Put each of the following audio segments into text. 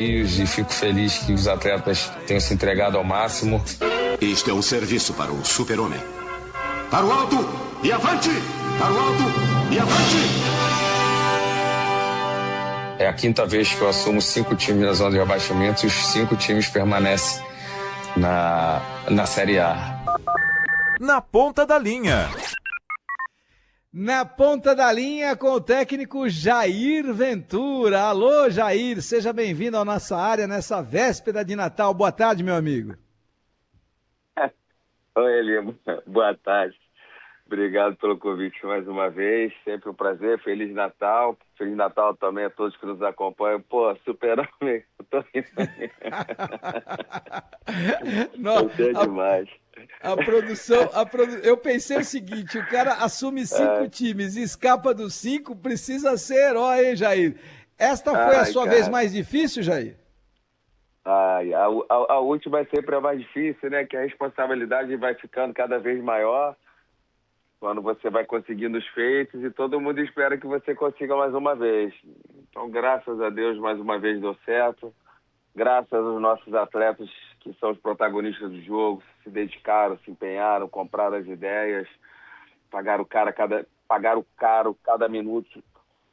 e fico feliz que os atletas tenham se entregado ao máximo. Este é um serviço para o super-homem. Para o alto e avante! Para o alto e avante! É a quinta vez que eu assumo 5 times na zona de rebaixamento e os 5 times permanecem na Série A. Na ponta da linha. Na ponta da linha com o técnico Jair Ventura. Alô, Jair, seja bem-vindo à nossa área nessa véspera de Natal. Boa tarde, meu amigo. Oi, Lima. Boa tarde. Obrigado pelo convite mais uma vez. Sempre um prazer. Feliz Natal. Feliz Natal também a todos que nos acompanham. Pô, super-homem. Eu tô rindo. Gostei demais. Eu pensei o seguinte, o cara assume 5 times e escapa dos 5, precisa ser herói, hein, Jair? Esta foi a sua vez mais difícil, Jair? A última sempre é mais difícil, né? Que a responsabilidade vai ficando cada vez maior quando você vai conseguindo os feitos e todo mundo espera que você consiga mais uma vez. Então, graças a Deus, mais uma vez deu certo. Graças aos nossos atletas, que são os protagonistas do jogo, se dedicaram, se empenharam, compraram as ideias, pagaram caro cada minuto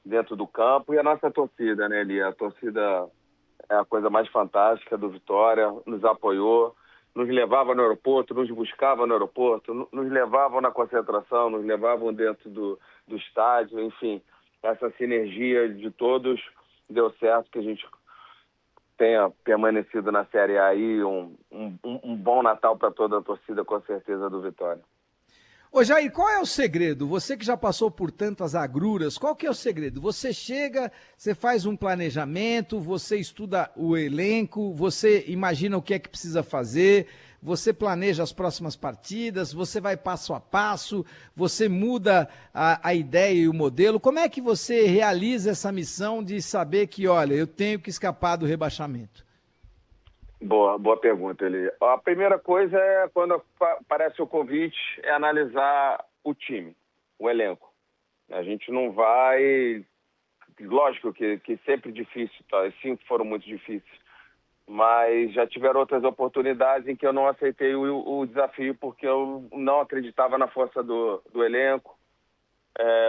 dentro do campo. E a nossa torcida, né, Lia? A torcida é a coisa mais fantástica do Vitória, nos apoiou, nos levava no aeroporto, nos buscava no aeroporto, nos levavam na concentração, nos levavam dentro do estádio, enfim. Essa sinergia de todos deu certo que a gente tenha permanecido na Série A aí, um bom Natal para toda a torcida, com certeza, do Vitória. Ô Jair, qual é o segredo? Você que já passou por tantas agruras, qual que é o segredo? Você chega, você faz um planejamento, você estuda o elenco, você imagina o que é que precisa fazer, você planeja as próximas partidas, você vai passo a passo, você muda a ideia e o modelo. Como é que você realiza essa missão de saber que, olha, eu tenho que escapar do rebaixamento? Boa pergunta, Eli. A primeira coisa é, quando aparece o convite, é analisar o time, o elenco. A gente não vai... Lógico que sempre difícil, tá? Os 5 foram muito difíceis. Mas já tiveram outras oportunidades em que eu não aceitei o desafio porque eu não acreditava na força do elenco.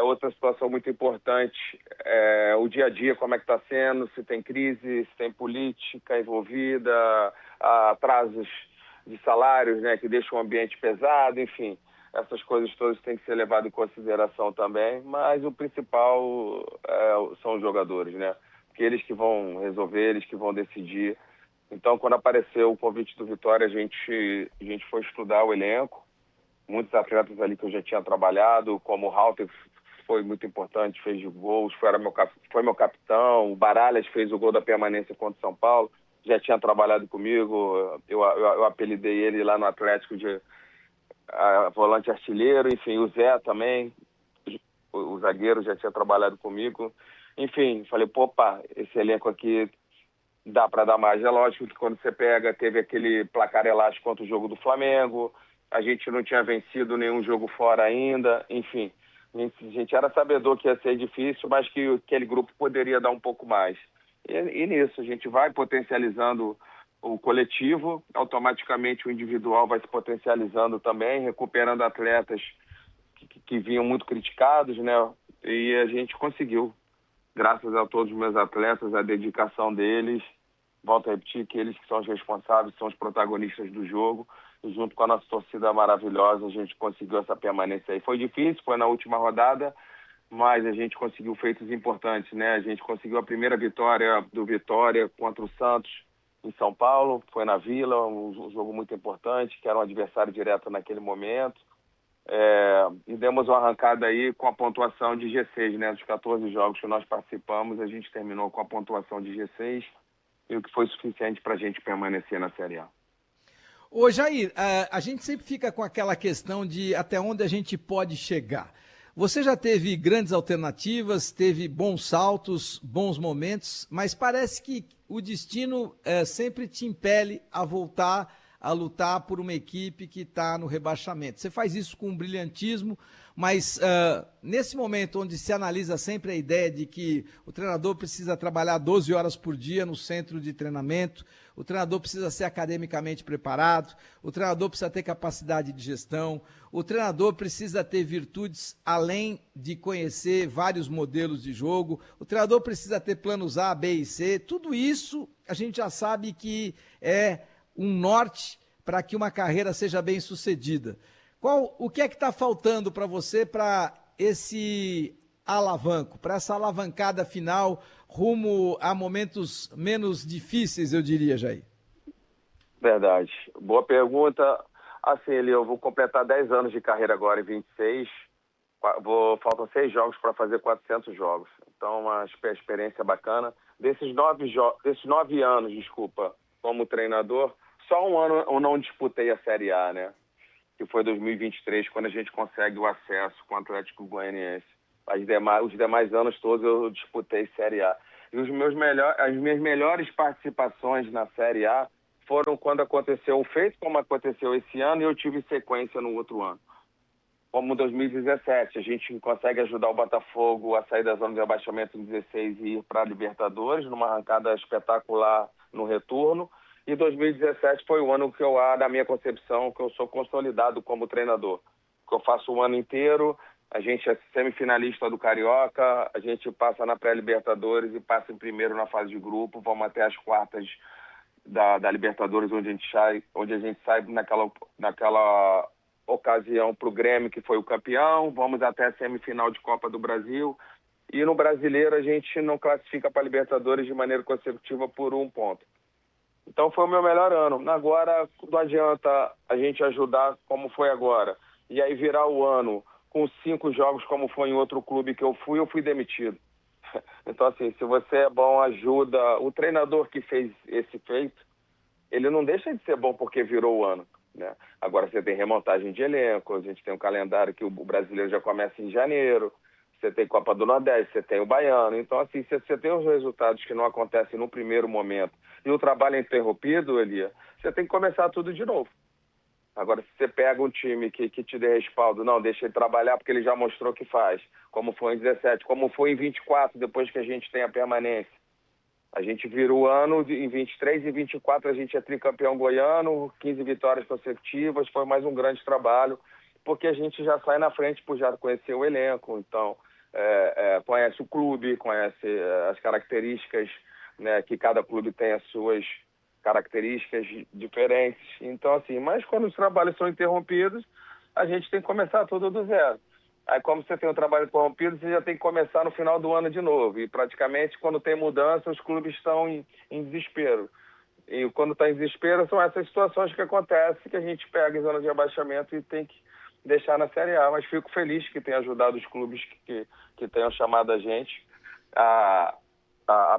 Outra situação muito importante é o dia a dia, como é que está sendo, se tem crise, se tem política envolvida, atrasos de salários, né, que deixam o ambiente pesado, enfim. Essas coisas todas têm que ser levadas em consideração também, mas o principal são os jogadores, né? Porque eles que vão resolver, eles que vão decidir. Então, quando apareceu o convite do Vitória, a gente foi estudar o elenco. Muitos atletas ali que eu já tinha trabalhado, como o Halter foi muito importante, fez gols, foi meu capitão. O Baralhas fez o gol da permanência contra o São Paulo, já tinha trabalhado comigo. Eu apelidei ele lá no Atlético de volante artilheiro. Enfim, o Zé também, o zagueiro, já tinha trabalhado comigo. Enfim, falei, esse elenco aqui dá para dar mais. É lógico que quando você pega, teve aquele placar elástico contra o jogo do Flamengo, a gente não tinha vencido nenhum jogo fora ainda, enfim. A gente era sabedor que ia ser difícil, mas que aquele grupo poderia dar um pouco mais. E nisso, a gente vai potencializando o coletivo, automaticamente o individual vai se potencializando também, recuperando atletas que vinham muito criticados, né? E a gente conseguiu, graças a todos os meus atletas, a dedicação deles. Volto a repetir que eles que são os responsáveis, são os protagonistas do jogo. E junto com a nossa torcida maravilhosa, a gente conseguiu essa permanência aí. Foi difícil, foi na última rodada, mas a gente conseguiu feitos importantes, né? A gente conseguiu a primeira vitória do Vitória contra o Santos em São Paulo, foi na Vila, um jogo muito importante, que era um adversário direto naquele momento. E demos uma arrancada aí com a pontuação de G6, né? Dos 14 jogos que nós participamos, a gente terminou com a pontuação de G6, e o que foi suficiente para a gente permanecer na Série A. Ô Jair, a gente sempre fica com aquela questão de até onde a gente pode chegar. Você já teve grandes alternativas, teve bons saltos, bons momentos, mas parece que o destino sempre te impele a voltar a lutar por uma equipe que está no rebaixamento. Você faz isso com um brilhantismo, mas nesse momento onde se analisa sempre a ideia de que o treinador precisa trabalhar 12 horas por dia no centro de treinamento, o treinador precisa ser academicamente preparado, o treinador precisa ter capacidade de gestão, o treinador precisa ter virtudes além de conhecer vários modelos de jogo, o treinador precisa ter planos A, B e C, tudo isso a gente já sabe que é um norte para que uma carreira seja bem sucedida. O que é que está faltando para você para esse alavanco, para essa alavancada final rumo a momentos menos difíceis, eu diria, Jair? Verdade. Boa pergunta. Assim, eu vou completar 10 anos de carreira agora em 26. Faltam 6 jogos para fazer 400 jogos. Então, uma experiência bacana. Desses 9 anos, como treinador, só um ano eu não disputei a Série A, né? Que foi 2023, quando a gente consegue o acesso com o Atlético Goianiense. Os demais anos todos eu disputei Série A. E as minhas melhores participações na Série A foram quando aconteceu um feito como aconteceu esse ano e eu tive sequência no outro ano. Como 2017, a gente consegue ajudar o Botafogo a sair da zona de abaixamento em 16 e ir para a Libertadores, numa arrancada espetacular no retorno. E 2017 foi o ano que na minha concepção, que eu sou consolidado como treinador. Que eu faço o ano inteiro, a gente é semifinalista do Carioca, a gente passa na pré-Libertadores e passa em primeiro na fase de grupo, vamos até as quartas da Libertadores, onde a gente sai naquela ocasião para o Grêmio, que foi o campeão, vamos até a semifinal de Copa do Brasil. E no Brasileiro a gente não classifica para a Libertadores de maneira consecutiva por 1 ponto. Então foi o meu melhor ano. Agora não adianta a gente ajudar como foi agora. E aí virar o ano com 5 jogos como foi em outro clube que eu fui demitido. Então assim, se você é bom, ajuda. O treinador que fez esse feito, ele não deixa de ser bom porque virou o ano, né? Agora você tem remontagem de elenco, a gente tem um calendário que o brasileiro já começa em janeiro, você tem Copa do Nordeste, você tem o Baiano. Então assim, se você tem os resultados que não acontecem no primeiro momento e o trabalho é interrompido, Elia, você tem que começar tudo de novo. Agora, se você pega um time que te dê respaldo, não, deixa ele trabalhar porque ele já mostrou que faz, como foi em 17, como foi em 24, depois que a gente tem a permanência. A gente vira o ano em 23 e 24 a gente é tricampeão goiano, 15 vitórias consecutivas, foi mais um grande trabalho, porque a gente já sai na frente por já conhecer o elenco, então conhece o clube, conhece as características, né, que cada clube tem as suas características diferentes. Então, assim, mas quando os trabalhos são interrompidos, a gente tem que começar tudo do zero. Aí, como você tem um trabalho interrompido, você já tem que começar no final do ano de novo. E, praticamente, quando tem mudança, os clubes estão em desespero. E quando está em desespero, são essas situações que acontecem, que a gente pega em zona de abaixamento e tem que deixar na Série A. Mas fico feliz que tenha ajudado os clubes que tenham chamado a gente a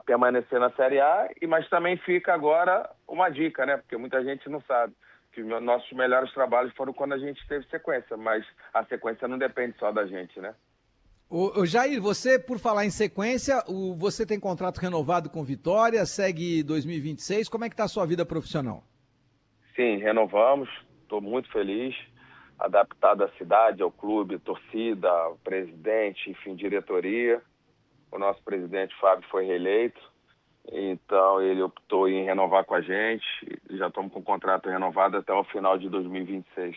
permanecer na Série A, mas também fica agora uma dica, né? Porque muita gente não sabe que nossos melhores trabalhos foram quando a gente teve sequência, mas a sequência não depende só da gente, né? Ô Jair, você, por falar em sequência, você tem contrato renovado com Vitória, segue 2026, como é que está a sua vida profissional? Sim, renovamos, estou muito feliz, adaptado à cidade, ao clube, torcida, ao presidente, enfim, diretoria. O nosso presidente Fábio foi reeleito, então ele optou em renovar com a gente. Já estamos com o contrato renovado até o final de 2026.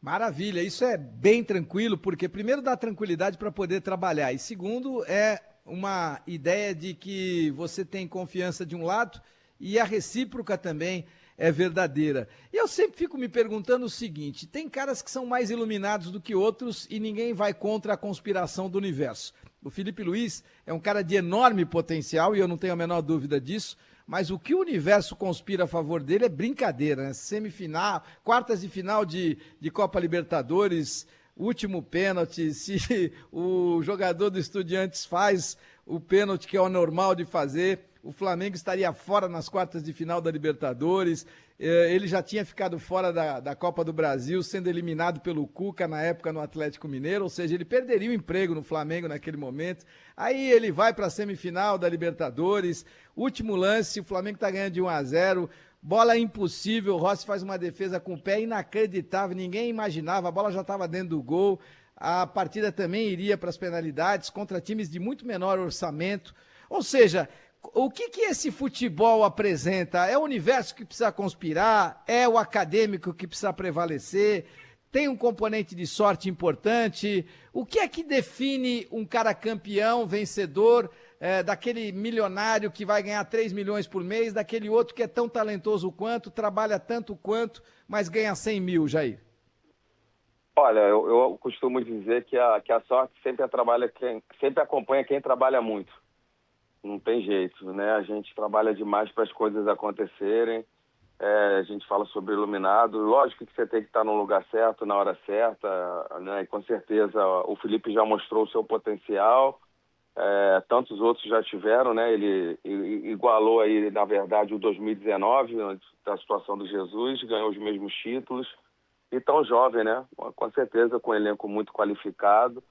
Maravilha, isso é bem tranquilo, porque primeiro dá tranquilidade para poder trabalhar e segundo é uma ideia de que você tem confiança de um lado e a recíproca também é verdadeira. E eu sempre fico me perguntando o seguinte, tem caras que são mais iluminados do que outros e ninguém vai contra a conspiração do universo. O Felipe Luiz é um cara de enorme potencial e eu não tenho a menor dúvida disso, mas o que o universo conspira a favor dele é brincadeira, né? Semifinal, quartas de final de Copa Libertadores, último pênalti, se o jogador do Estudiantes faz o pênalti que é o normal de fazer, o Flamengo estaria fora nas quartas de final da Libertadores, ele já tinha ficado fora da Copa do Brasil, sendo eliminado pelo Cuca na época no Atlético Mineiro, ou seja, ele perderia o emprego no Flamengo naquele momento. Aí ele vai para a semifinal da Libertadores, último lance, o Flamengo está ganhando de 1-0, bola impossível, o Rossi faz uma defesa com o pé inacreditável, ninguém imaginava, a bola já estava dentro do gol, a partida também iria para as penalidades contra times de muito menor orçamento. Ou seja, o que esse futebol apresenta? É o universo que precisa conspirar? É o acadêmico que precisa prevalecer? Tem um componente de sorte importante? O que é que define um cara campeão, vencedor, daquele milionário que vai ganhar 3 milhões por mês, daquele outro que é tão talentoso quanto, trabalha tanto quanto, mas ganha 100 mil, Jair? Olha, eu costumo dizer que a sorte sempre acompanha quem trabalha muito. Não tem jeito, né? A gente trabalha demais para as coisas acontecerem. A gente fala sobre iluminado. Lógico que você tem que estar no lugar certo, na hora certa, né? E com certeza o Felipe já mostrou o seu potencial. Tantos outros já tiveram, né? Ele igualou aí, na verdade, o 2019, da situação do Jesus, ganhou os mesmos títulos. E tão jovem, né? Com certeza com um elenco muito qualificado,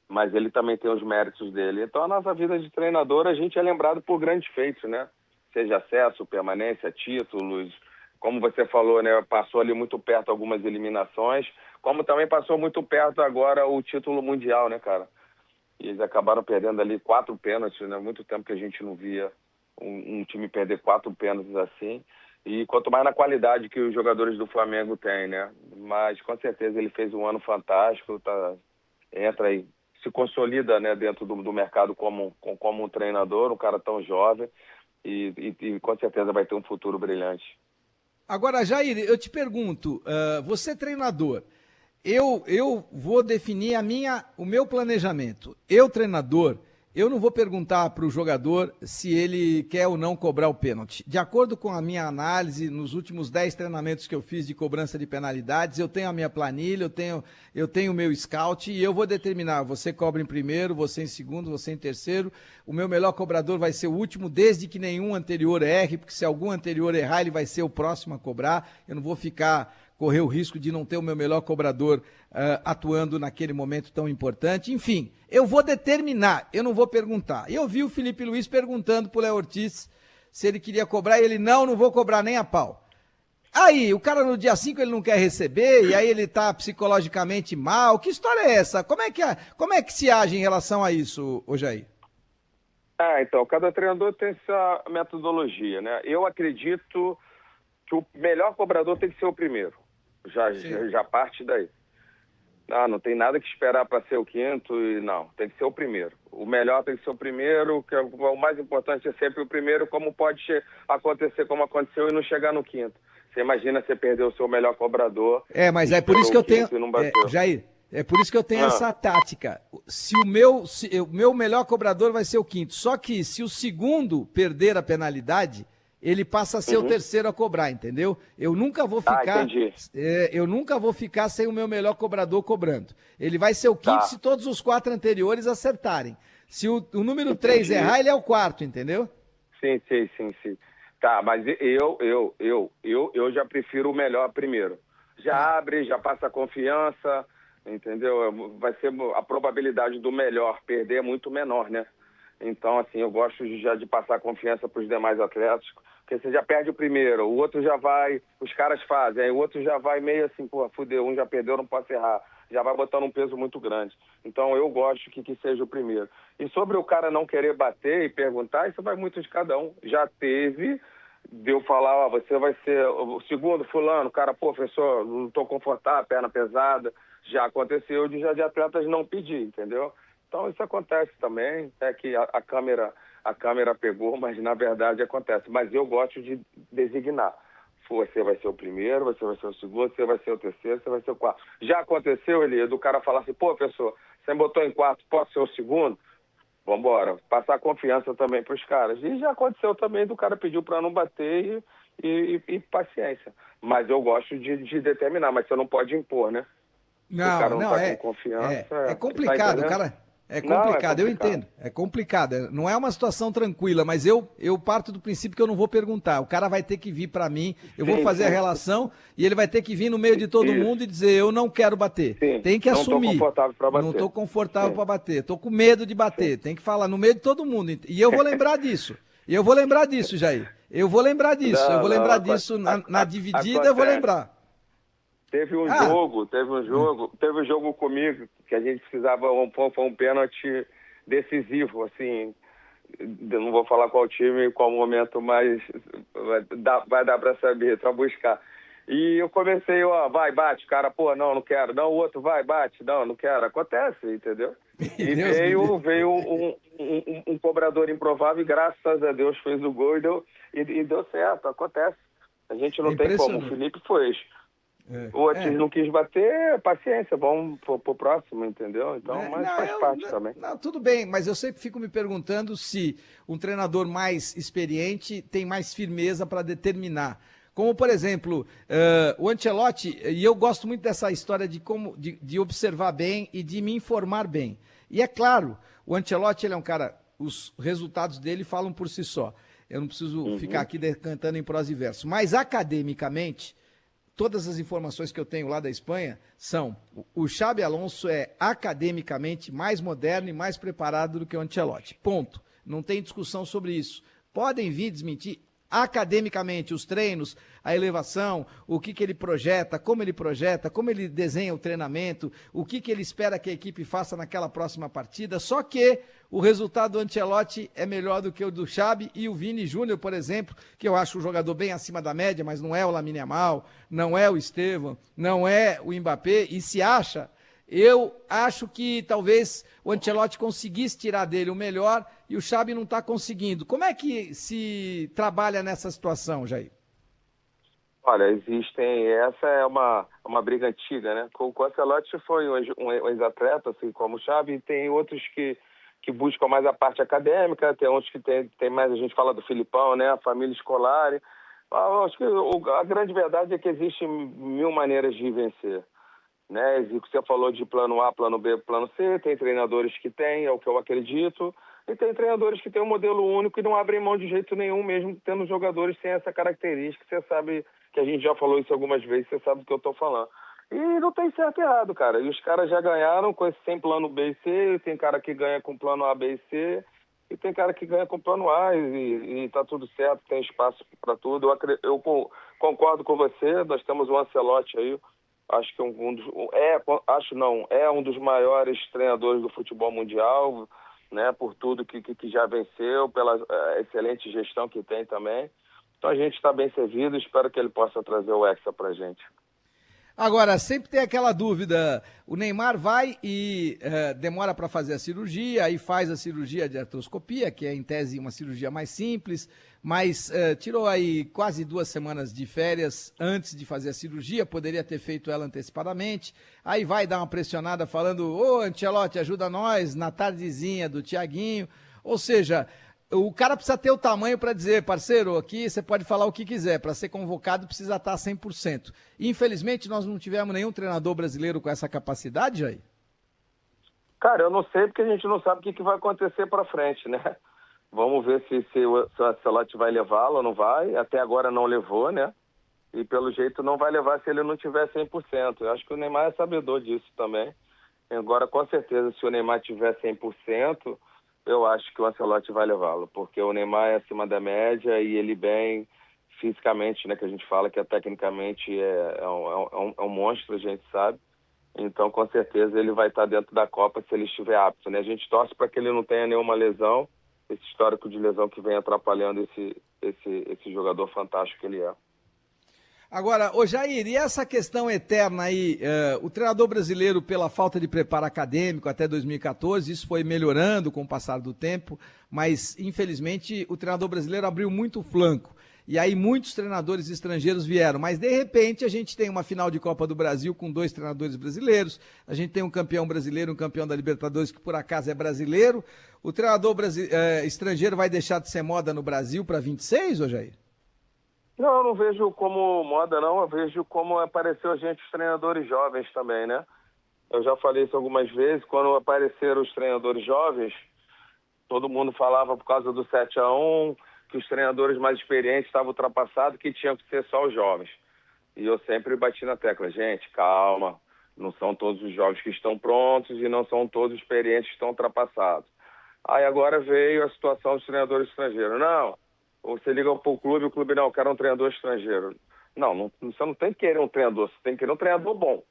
mas ele também tem os méritos dele. Então, a nossa vida de treinador, a gente é lembrado por grandes feitos, né? Seja acesso, permanência, títulos. Como você falou, né? Passou ali muito perto algumas eliminações, como também passou muito perto agora o título mundial, né, cara? E eles acabaram perdendo ali 4 pênaltis, né? Muito tempo que a gente não via um time perder 4 pênaltis assim. E quanto mais na qualidade que os jogadores do Flamengo têm, né? Mas com certeza ele fez um ano fantástico, entra aí, se consolida, né, dentro do mercado como um treinador, um cara tão jovem e com certeza vai ter um futuro brilhante. Agora, Jair, eu te pergunto, você é treinador, eu vou definir o meu planejamento. Eu, treinador, eu não vou perguntar para o jogador se ele quer ou não cobrar o pênalti. De acordo com a minha análise, nos últimos 10 treinamentos que eu fiz de cobrança de penalidades, eu tenho a minha planilha, eu tenho o meu scout e eu vou determinar, você cobra em primeiro, você em segundo, você em terceiro. O meu melhor cobrador vai ser o último, desde que nenhum anterior erre, porque se algum anterior errar, ele vai ser o próximo a cobrar. Eu não vou correr o risco de não ter o meu melhor cobrador atuando naquele momento tão importante. Enfim, eu vou determinar, eu não vou perguntar. Eu vi o Felipe Luiz perguntando pro Léo Ortiz se ele queria cobrar, e ele, não vou cobrar nem a pau. Aí, o cara no dia 5 ele não quer receber, e aí ele tá psicologicamente mal. Que história é essa? Como é que se age em relação a isso, ô Jair? Então, cada treinador tem essa metodologia, né? Eu acredito que o melhor cobrador tem que ser o primeiro. Já parte daí. Não tem nada que esperar para ser o quinto, tem que ser o primeiro. O melhor tem que ser o primeiro, que o mais importante é sempre o primeiro, como pode acontecer como aconteceu e não chegar no quinto. Você imagina você perder o seu melhor cobrador. Mas é por isso que eu tenho... Jair, é por isso que eu tenho essa tática. Se o meu melhor cobrador vai ser o quinto, só que se o segundo perder a penalidade, ele passa a ser o terceiro a cobrar, entendeu? Eu nunca vou ficar, eu nunca vou ficar sem o meu melhor cobrador cobrando. Ele vai ser o quinto se todos os 4 anteriores acertarem. Se o número 3 errar, ele é o quarto, entendeu? Sim. Tá, mas eu já prefiro o melhor primeiro. Já abre, já passa confiança, entendeu? Vai ser a probabilidade do melhor perder é muito menor, né? Então, assim, eu gosto já de passar confiança para os demais atletas, porque você já perde o primeiro, o outro já vai, os caras fazem, aí o outro já vai meio assim, fudeu, um já perdeu, não posso errar, já vai botando um peso muito grande. Então, eu gosto que seja o primeiro. E sobre o cara não querer bater e perguntar, isso vai muito de cada um. Já teve, de eu falar, você vai ser o segundo fulano, cara, professor, não estou confortável, perna pesada. Já aconteceu de atletas não pedir, entendeu? Então, isso acontece também, que a câmera pegou, mas na verdade acontece. Mas eu gosto de designar. Você vai ser o primeiro, você vai ser o segundo, você vai ser o terceiro, você vai ser o quarto. Já aconteceu, Eli, do cara falar assim, professor, você me botou em quarto, posso ser o segundo? Vambora, passar confiança também para os caras. E já aconteceu também do cara pediu para não bater e paciência. Mas eu gosto de determinar, mas você não pode impor, né? Não, o cara não tá com confiança. É complicado, tá, cara. É complicado, eu entendo. É complicado. Não é uma situação tranquila, mas eu parto do princípio que eu não vou perguntar. O cara vai ter que vir para mim, eu vou fazer a relação e ele vai ter que vir no meio de todo mundo e dizer, eu não quero bater. Tem que assumir. Não tô confortável para bater. Não tô confortável para bater. Tô com medo de bater. Tem que falar no meio de todo mundo. E eu vou lembrar disso. Jair. Eu vou lembrar disso, Não, eu vou não, lembrar disso na dividida, eu vou acontece. lembrar. Teve um jogo comigo que a gente precisava, foi um pênalti decisivo, assim, eu não vou falar qual time, qual momento, mas vai dar para saber, para buscar. E eu comecei, vai, bate, cara, pô, não quero, não, o outro vai, bate, não quero, acontece, entendeu? E Deus me livre. veio um cobrador improvável e graças a Deus fez o gol e deu certo, acontece. A gente não tem como, o Felipe fez. O outro não quis bater, paciência, vamos pro próximo, entendeu? Então, mas faz parte também. Não, tudo bem, mas eu sempre fico me perguntando se um treinador mais experiente tem mais firmeza para determinar. Como, por exemplo, o Ancelotti, e eu gosto muito dessa história de observar bem e de me informar bem. E é claro, o Ancelotti ele é um cara, os resultados dele falam por si só. Eu não preciso ficar aqui decantando em prosa e verso. Mas academicamente, todas as informações que eu tenho lá da Espanha são: o Xabi Alonso é academicamente mais moderno e mais preparado do que o Ancelotti. Ponto. Não tem discussão sobre isso. Podem vir desmentir academicamente os treinos, a elevação, o que ele projeta, como ele desenha o treinamento, o que ele espera que a equipe faça naquela próxima partida. Só que o resultado do Ancelotti é melhor do que o do Xabi, e o Vini Júnior, por exemplo, que eu acho um jogador bem acima da média, mas não é o Lamine Yamal, não é o Estevão, não é o Mbappé, e se acha, eu acho que talvez o Ancelotti conseguisse tirar dele o melhor e o Xabi não está conseguindo. Como é que se trabalha nessa situação, Jair? Olha, essa é uma briga antiga, né? O Ancelotti foi um ex-atleta, assim como o Xabi, e tem outros que buscam mais a parte acadêmica, tem outros que tem mais, a gente fala do Filipão, né? A família escolar. Acho que a grande verdade é que existem 1000 maneiras de vencer. Né? Você falou de plano A, plano B, plano C, tem treinadores que têm, é o que eu acredito, e tem treinadores que têm um modelo único e não abrem mão de jeito nenhum, mesmo tendo jogadores sem essa característica. Você sabe que a gente já falou isso algumas vezes, você sabe do que eu estou falando. E não tem certo e errado, cara. E os caras já ganharam com esse sem plano B e C, tem cara que ganha com plano A, B e C, e tem cara que ganha com plano A, e tá tudo certo, tem espaço para tudo. Eu concordo com você, nós temos o Ancelotti aí. Acho que é um dos maiores treinadores do futebol mundial, né? Por tudo que já venceu, pela excelente gestão que tem também. Então a gente está bem servido, espero que ele possa trazer o Hexa pra gente. Agora, sempre tem aquela dúvida, o Neymar vai e demora para fazer a cirurgia, aí faz a cirurgia de artroscopia, que é em tese uma cirurgia mais simples, mas tirou aí quase 2 semanas de férias antes de fazer a cirurgia, poderia ter feito ela antecipadamente, aí vai dar uma pressionada falando: ô Ancelotti, ajuda nós, na tardezinha do Thiaguinho, ou seja, o cara precisa ter o tamanho para dizer: parceiro, aqui você pode falar o que quiser, para ser convocado precisa estar 100%. Infelizmente, nós não tivemos nenhum treinador brasileiro com essa capacidade, Jair? Cara, eu não sei, porque a gente não sabe o que vai acontecer para frente, né? Vamos ver se o Ancelotti vai levá-lo ou não vai. Até agora não levou, né? E pelo jeito não vai levar se ele não tiver 100%. Eu acho que o Neymar é sabedor disso também. Agora, com certeza, se o Neymar tiver 100%, eu acho que o Ancelotti vai levá-lo, porque o Neymar é acima da média e ele bem fisicamente, né, que a gente fala que tecnicamente é um monstro, a gente sabe. Então, com certeza, ele vai estar dentro da Copa se ele estiver apto, né? A gente torce para que ele não tenha nenhuma lesão, esse histórico de lesão que vem atrapalhando esse jogador fantástico que ele é. Agora, ô Jair, e essa questão eterna aí, o treinador brasileiro, pela falta de preparo acadêmico até 2014, isso foi melhorando com o passar do tempo, mas infelizmente o treinador brasileiro abriu muito o flanco, e aí muitos treinadores estrangeiros vieram, mas de repente a gente tem uma final de Copa do Brasil com 2 treinadores brasileiros, a gente tem um campeão brasileiro, um campeão da Libertadores que por acaso é brasileiro. O treinador estrangeiro vai deixar de ser moda no Brasil para 26, ô Jair? Não, eu não vejo como moda, não. Eu vejo como apareceu a gente, os treinadores jovens também, né? Eu já falei isso algumas vezes. Quando apareceram os treinadores jovens, todo mundo falava por causa do 7-1, que os treinadores mais experientes estavam ultrapassados, que tinham que ser só os jovens. E eu sempre bati na tecla: gente, calma, não são todos os jovens que estão prontos e não são todos os experientes que estão ultrapassados. Aí agora veio a situação dos treinadores estrangeiros. Não, Ou você liga para o clube não, eu quero um treinador estrangeiro. Não, você não tem que querer um treinador, você tem que querer um treinador bom.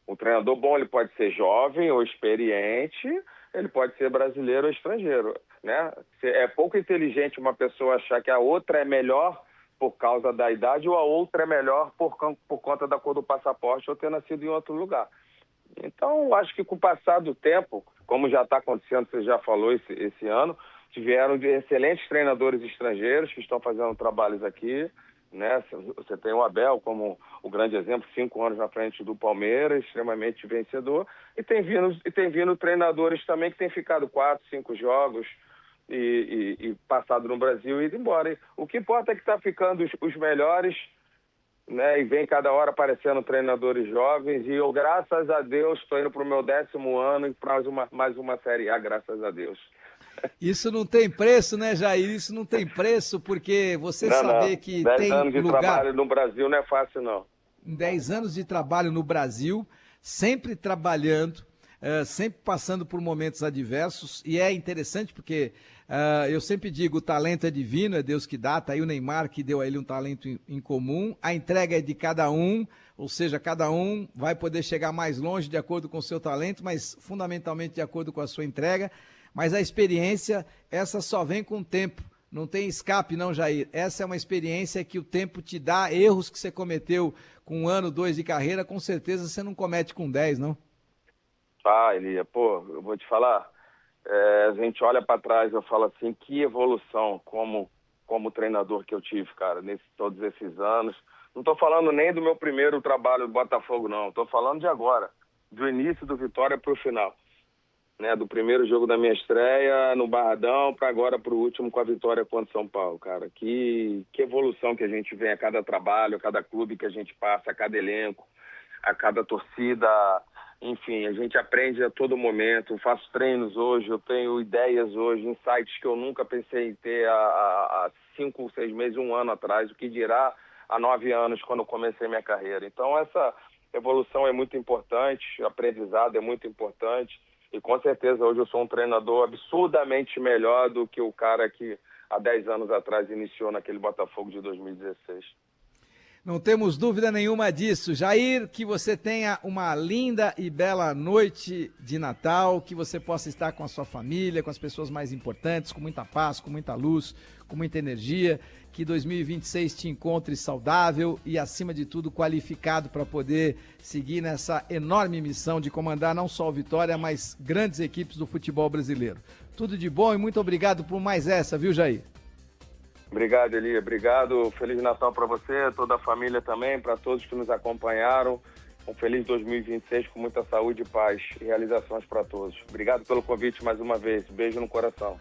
O treinador bom, ele pode ser jovem ou experiente, ele pode ser brasileiro ou estrangeiro, né? É pouco inteligente uma pessoa achar que a outra é melhor por causa da idade ou a outra é melhor por conta da cor do passaporte ou ter nascido em outro lugar. Então, acho que com o passar do tempo, como já está acontecendo, você já falou esse ano, tiveram excelentes treinadores estrangeiros que estão fazendo trabalhos aqui, né? Você tem o Abel como o grande exemplo, 5 anos na frente do Palmeiras, extremamente vencedor, e tem vindo treinadores também que têm ficado 4, 5 jogos e passado no Brasil e ido embora. O que importa é que está ficando os melhores, né? E vem cada hora aparecendo treinadores jovens, e eu, graças a Deus, estou indo para o meu 10º ano e para mais uma Série A, graças a Deus. Isso não tem preço, né, Jair? Isso não tem preço, porque você saber que 10 tem anos de lugar... trabalho no Brasil não é fácil, não. Em 10 anos de trabalho no Brasil, sempre trabalhando, sempre passando por momentos adversos, e é interessante porque eu sempre digo, o talento é divino, é Deus que dá, tá aí o Neymar que deu a ele um talento em comum, a entrega é de cada um, ou seja, cada um vai poder chegar mais longe de acordo com o seu talento, mas fundamentalmente de acordo com a sua entrega. Mas a experiência, essa só vem com o tempo. Não tem escape não, Jair. Essa é uma experiência que o tempo te dá. Erros que você cometeu com 1 ano, 2 de carreira, com certeza você não comete com 10, não? Elia, eu vou te falar. A gente olha para trás, eu falo assim, que evolução como treinador que eu tive, cara, todos esses anos. Não estou falando nem do meu primeiro trabalho do Botafogo, não. Estou falando de agora, do início do Vitória para o final. Né, do primeiro jogo da minha estreia no Barradão para agora para o último com a vitória contra o São Paulo, cara. Que evolução que a gente vê a cada trabalho, a cada clube que a gente passa, a cada elenco, a cada torcida. Enfim, a gente aprende a todo momento. Eu faço treinos hoje, eu tenho ideias hoje, insights que eu nunca pensei em ter há 5, 6 meses, 1 ano atrás, o que dirá há 9 anos quando eu comecei minha carreira. Então essa evolução é muito importante, o aprendizado é muito importante. E com certeza hoje eu sou um treinador absurdamente melhor do que o cara que há 10 anos atrás iniciou naquele Botafogo de 2016. Não temos dúvida nenhuma disso. Jair, que você tenha uma linda e bela noite de Natal, que você possa estar com a sua família, com as pessoas mais importantes, com muita paz, com muita luz, com muita energia, que 2026 te encontre saudável e, acima de tudo, qualificado para poder seguir nessa enorme missão de comandar não só o Vitória, mas grandes equipes do futebol brasileiro. Tudo de bom e muito obrigado por mais essa, viu, Jair? Obrigado, Elia. Obrigado. Feliz Natal para você, toda a família também, para todos que nos acompanharam. Um feliz 2026 com muita saúde, paz e realizações para todos. Obrigado pelo convite mais uma vez. Beijo no coração.